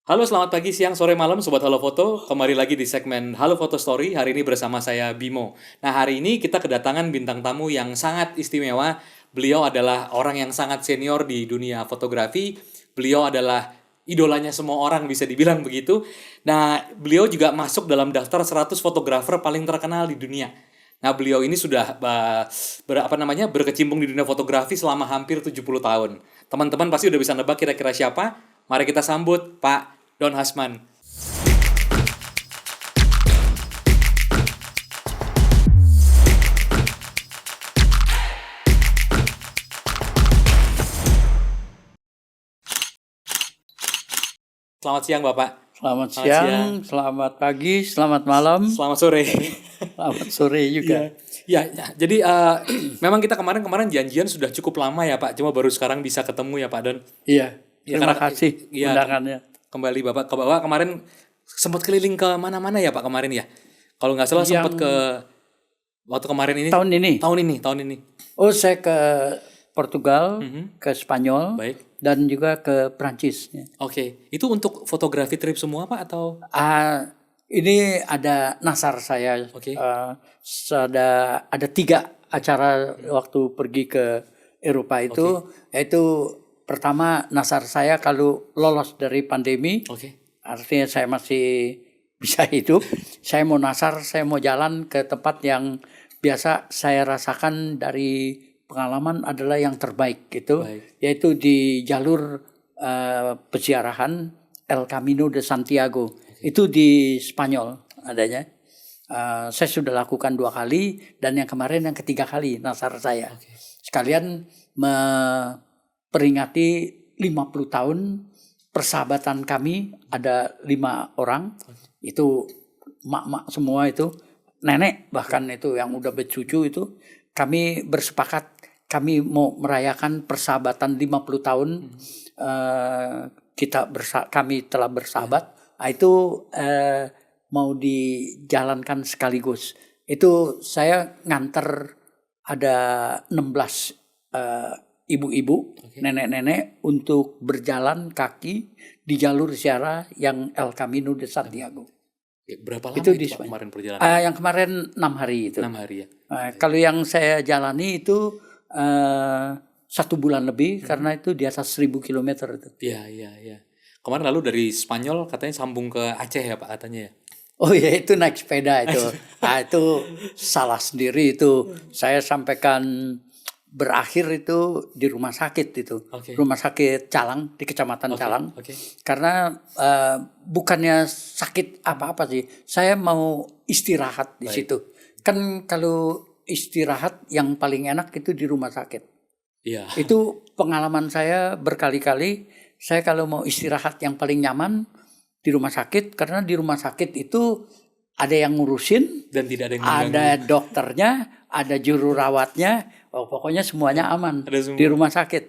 Halo, selamat pagi, siang, sore, malam, Sobat Halo Foto. Kembali lagi di segmen Halo Foto Story. Hari ini bersama saya, Bimo. Nah, hari ini kita kedatangan bintang tamu yang sangat istimewa. Beliau adalah orang yang sangat senior di dunia fotografi. Beliau adalah idolanya semua orang, bisa dibilang begitu. Nah, beliau juga masuk dalam daftar 100 fotografer paling terkenal di dunia. Nah, beliau ini sudah berkecimpung di dunia fotografi selama hampir 70 tahun. Teman-teman pasti udah bisa nebak kira-kira siapa? Mari kita sambut Pak Don Hasman. Selamat siang, Bapak. Selamat siang, selamat pagi, selamat malam, Selamat sore. selamat sore juga. Ya, jadi memang kita kemarin janjian sudah cukup lama ya, Pak. Cuma baru sekarang bisa ketemu ya, Pak Don. Iya, Ya, terima karena kasih ya, undangannya. kembali Bapak ke bawah kemarin sempat keliling ke mana-mana ya, Pak, kemarin ya. Kalau nggak salah sempat ke waktu kemarin ini. Tahun ini. Tahun ini. Oh, saya ke Portugal, ke Spanyol, Baik. dan juga ke Prancis. Oke. Itu untuk fotografi trip semua, Pak, atau? Ini ada nasar saya. Oke. Ada 3 acara waktu pergi ke Eropa itu, yaitu pertama nasar saya kalau lolos dari pandemi. Oke. Artinya saya masih bisa hidup. Saya mau nasar, saya mau jalan ke tempat yang biasa saya rasakan dari pengalaman adalah yang terbaik gitu. Baik. Yaitu di jalur peziarahan El Camino de Santiago. Itu di Spanyol adanya. Saya sudah lakukan 2 kali dan yang kemarin yang ketiga kali nasar saya. Sekalian memperingati 50 tahun persahabatan kami, ada 5 orang, itu mak-mak semua itu, nenek bahkan itu yang udah bercucu itu, kami bersepakat kami mau merayakan persahabatan 50 tahun kami telah bersahabat. Itu mau dijalankan sekaligus. Itu saya nganter ada 16 ibu-ibu, nenek-nenek untuk berjalan kaki di jalur ziarah yang El Camino de Santiago. Berapa lama itu itu di Pak, kemarin perjalanan? Yang kemarin 6 hari itu. 6 hari ya. Kalau yang saya jalani itu 1 bulan lebih karena itu di atas 1000 kilometer itu. Iya. Kemarin lalu dari Spanyol katanya sambung ke Aceh ya, Pak, katanya ya. Oh ya, itu naik sepeda itu. Itu salah sendiri itu. Saya sampaikan berakhir itu di rumah sakit itu. Rumah sakit Calang di Kecamatan Calang. Karena bukannya sakit apa-apa sih. Saya mau istirahat di situ. Kan kalau istirahat yang paling enak itu di rumah sakit. Iya. Itu pengalaman saya berkali-kali. Saya kalau mau istirahat yang paling nyaman di rumah sakit, karena di rumah sakit itu ada yang ngurusin dan tidak ada yang mengganggu. Ada dokternya, ada juru rawatnya, pokoknya semuanya aman di rumah sakit.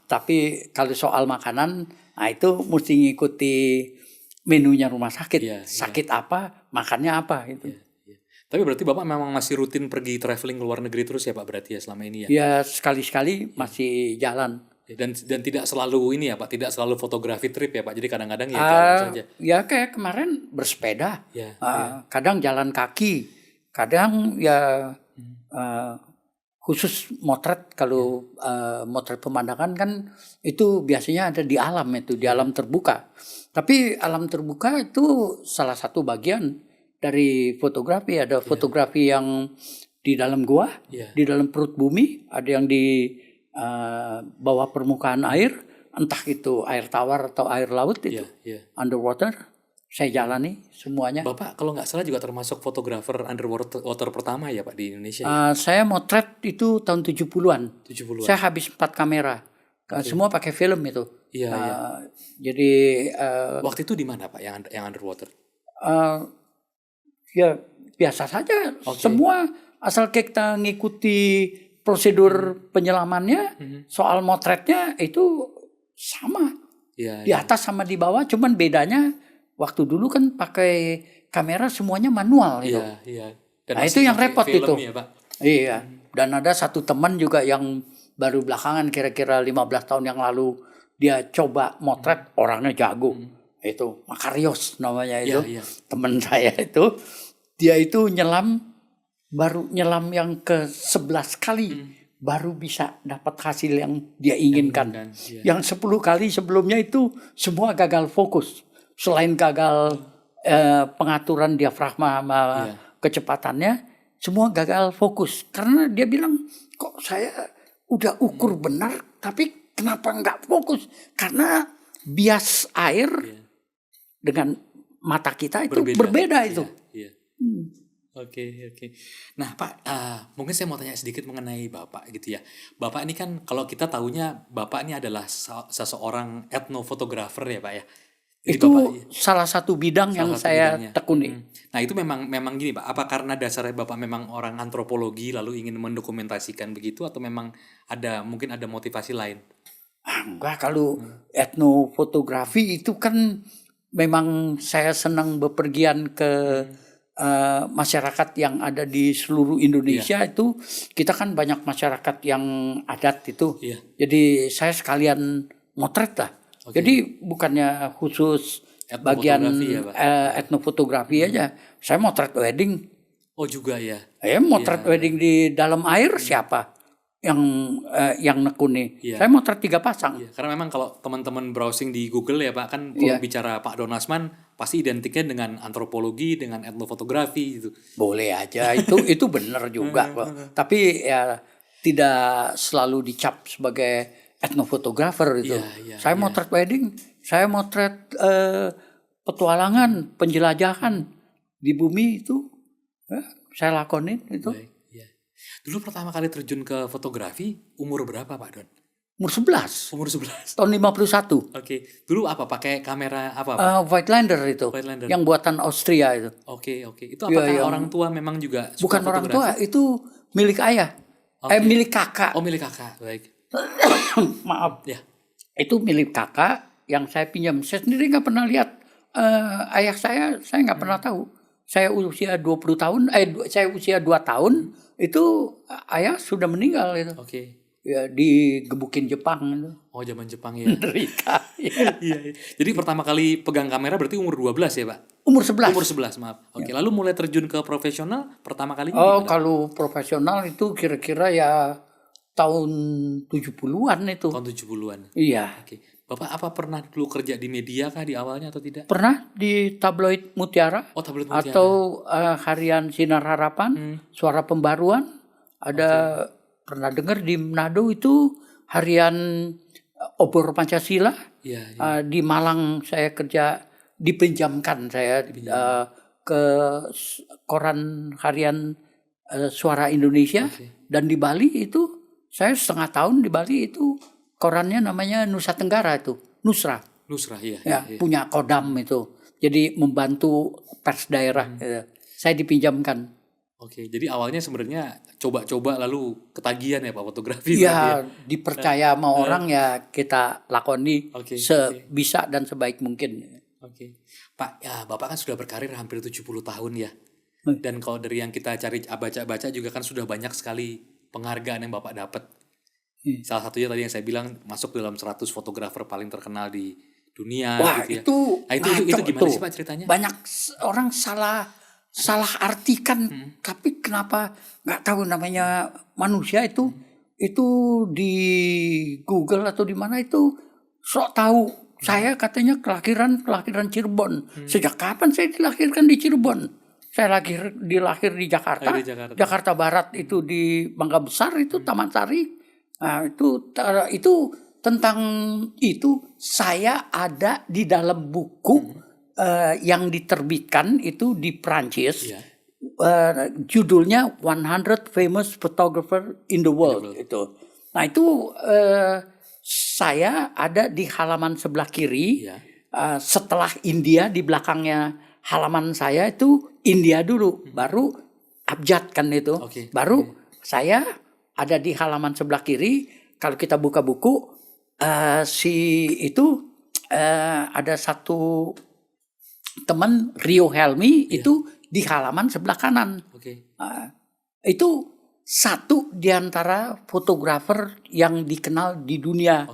Tapi kalau soal makanan, itu mesti ngikuti menunya rumah sakit. Sakit apa, makannya apa gitu. Tapi berarti Bapak memang masih rutin pergi traveling ke luar negeri terus ya, Pak, berarti ya selama ini ya? Ya, sekali-sekali masih jalan. Dan tidak selalu ini ya, Pak, tidak selalu fotografi trip ya, Pak. Jadi kadang-kadang ya jalan saja. Ya kayak kemarin bersepeda. Kadang jalan kaki, kadang ya khusus motret. Kalau motret pemandangan kan itu biasanya ada di alam itu, di alam terbuka. Tapi alam terbuka itu salah satu bagian dari fotografi. Ada fotografi yang di dalam gua, di dalam perut bumi, ada yang di bawah permukaan air, entah itu air tawar atau air laut itu, underwater. Saya jalani semuanya. Bapak kalau nggak salah juga termasuk fotografer underwater pertama ya, Pak, di Indonesia ya? Saya motret itu tahun 70-an. Saya habis 4 kamera. Semua pakai film itu. Jadi waktu itu di mana, Pak, yang underwater? Ya biasa saja. Semua asal kita ngikuti prosedur penyelamannya, soal motretnya itu sama. Di atas sama di bawah, cuman bedanya waktu dulu kan pakai kamera semuanya manual itu. Dan itu yang repot itu. Ya, Pak? Dan ada satu teman juga yang baru belakangan kira-kira 15 tahun yang lalu dia coba motret orangnya jago. Itu Makarios namanya itu. Iya, iya. Teman saya itu. Dia itu baru nyelam yang ke-11 kali. Baru bisa dapat hasil yang dia inginkan. Iya. Yang 10 kali sebelumnya itu semua gagal fokus. Selain gagal pengaturan diafragma sama kecepatannya, semua gagal fokus. Karena dia bilang, kok saya udah ukur benar, tapi kenapa nggak fokus? Karena bias air dengan mata kita itu berbeda itu. Iya. Oke. Nah Pak, mungkin saya mau tanya sedikit mengenai Bapak gitu ya. Bapak ini kan kalau kita tahunya Bapak ini adalah seseorang etnofotografer ya Pak ya. Jadi itu Bapak, salah satu bidang yang saya tekuni. Nah itu memang gini Pak, apa karena dasarnya Bapak memang orang antropologi lalu ingin mendokumentasikan begitu atau memang mungkin ada motivasi lain? Enggak, kalau etnofotografi itu kan memang saya senang bepergian ke masyarakat yang ada di seluruh Indonesia. Itu kita kan banyak masyarakat yang adat itu. Jadi saya sekalian motret lah. Jadi bukannya khusus bagian etnofotografi aja. Saya motret wedding. Oh juga ya. Motret wedding di dalam air siapa yang nekuni. Saya motret 3 pasang. Karena memang kalau teman-teman browsing di Google ya Pak, kan kalau bicara Pak Donasman pasti identiknya dengan antropologi, dengan etnofotografi gitu. Boleh aja, itu benar juga kok. Tapi ya tidak selalu dicap sebagai etnofotografer itu. Saya motret wedding, saya motret petualangan, penjelajahan di bumi itu. Saya lakonin itu. Baik, ya. Dulu pertama kali terjun ke fotografi umur berapa Pak Don? Umur 11. Umur 11. Tahun 51. Oke. Dulu apa? Pakai kamera apa? Whitelander itu. Whitelander. Yang buatan Austria itu. Oke. Itu apakah orang tua memang juga suka bukan orang tua, itu milik ayah. Milik kakak. Oh, milik kakak. Baik. Maaf. Ya. Itu milik kakak yang saya pinjam. Saya sendiri nggak pernah lihat ayah saya nggak pernah tahu. Saya usia 20 tahun, saya usia 2 tahun, itu ayah sudah meninggal itu. Oke. Ya, digebukin Jepang itu. Oh, zaman Jepang ya. Derita. Iya. Jadi pertama kali pegang kamera berarti umur 12 ya, Pak? Umur 11. Umur 11, maaf. Oke, lalu mulai terjun ke profesional pertama kali gimana? Kalau profesional itu kira-kira ya tahun 70-an itu. Tahun 70-an. Iya. Oke. Bapak apa pernah dulu kerja di media kah di awalnya atau tidak? Pernah di tabloid Mutiara. Oh, tabloid Mutiara. Atau harian Sinar Harapan, Suara Pembaruan. Ada pernah dengar di Manado itu harian Obor Pancasila. Di Malang saya kerja, dipinjamkan saya ke koran harian Suara Indonesia. Dan di Bali itu saya setengah tahun di Bali itu korannya namanya Nusa Tenggara itu, Nusra. Ya, punya Kodam itu. Jadi membantu pers daerah. Saya dipinjamkan. Oke, jadi awalnya sebenarnya coba-coba lalu ketagihan ya Pak fotografi. Ya, dipercaya sama orang ya kita lakoni sebisa dan sebaik mungkin. Oke. Pak, ya Bapak kan sudah berkarir hampir 70 tahun ya. Dan kalau dari yang kita cari baca-baca juga kan sudah banyak sekali penghargaan yang Bapak dapat. Salah satunya tadi yang saya bilang masuk dalam 100 fotografer paling terkenal di dunia. Wah, gitu ya. Itu gimana sih Pak ceritanya? Banyak orang salah artikan, tapi kenapa nggak tahu namanya manusia itu di Google atau di mana itu sok tahu. Saya katanya kelahiran Cirebon. Sejak kapan saya dilahirkan di Cirebon? Saya dilahir di Jakarta. Jakarta Barat itu di Mangga Besar itu Taman Sari. Nah, itu tentang itu saya ada di dalam buku yang diterbitkan itu di Prancis. Judulnya 100 Famous Photographer in the World itu. Nah, itu saya ada di halaman sebelah kiri. Setelah India, di belakangnya halaman saya itu India dulu, baru abjad kan itu. Baru saya ada di halaman sebelah kiri. Kalau kita buka buku, ada satu teman Rio Helmi itu di halaman sebelah kanan. Itu satu di antara fotografer yang dikenal di dunia.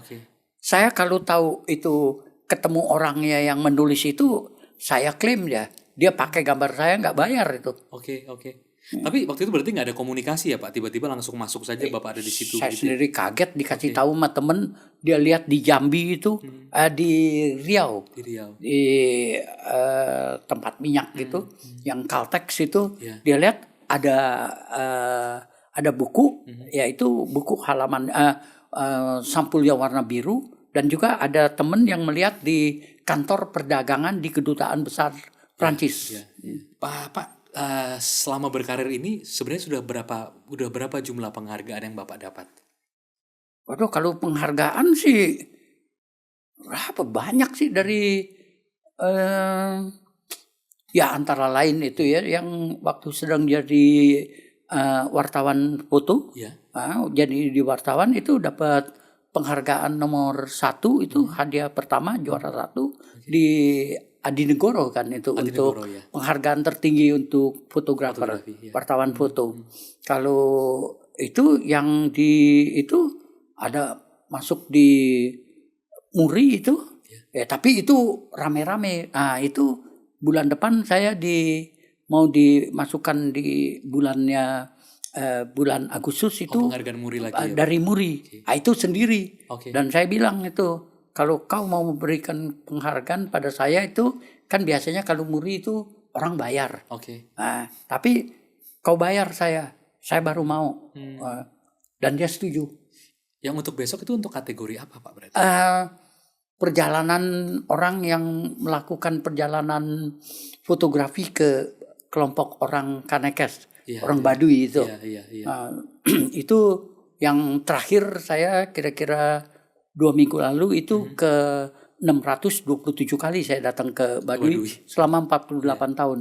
Saya kalau tahu itu ketemu orangnya yang menulis itu, saya klaim ya. Dia pakai gambar saya nggak bayar itu. Oke. Tapi waktu itu berarti nggak ada komunikasi ya Pak? Tiba-tiba langsung masuk saja Bapak ada di situ Saya gitu. sendiri kaget dikasih tahu sama temen, dia lihat di Jambi itu, di Riau, Di Riau. di tempat minyak gitu, yang Caltex itu, Iya. dia lihat ada buku, yaitu buku halaman sampulnya warna biru, dan juga ada temen yang melihat di kantor perdagangan di kedutaan besar Prancis. Ya. Pak, selama berkarir ini sebenarnya udah berapa jumlah penghargaan yang Bapak dapat? Waduh, kalau penghargaan sih berapa banyak sih dari ya antara lain itu ya yang waktu sedang jadi wartawan foto, Ya. jadi di wartawan itu dapat penghargaan nomor 1 itu hadiah pertama juara 1 di Adinegoro kan itu Adinegoro, untuk ya. penghargaan tertinggi untuk fotografer, Fotografi, ya. wartawan foto. Kalau itu yang itu ada masuk di Muri itu, ya tapi itu rame-rame. Nah itu bulan depan saya mau dimasukkan di bulan Agustus itu Penghargaan Muri lagi ya, Pak? dari Muri. Nah, itu sendiri. Oke. Dan saya bilang itu, kalau kau mau memberikan penghargaan pada saya itu, kan biasanya kalau Muri itu orang bayar. Oke. Nah, tapi kau bayar saya baru mau. Dan dia setuju. Yang untuk besok itu untuk kategori apa Pak berarti? Perjalanan orang yang melakukan perjalanan fotografi ke kelompok orang Kanekes, orang Baduy itu. Iya. Itu yang terakhir saya kira-kira 2 minggu lalu itu ke 627 kali saya datang ke Baduy selama 48 tahun.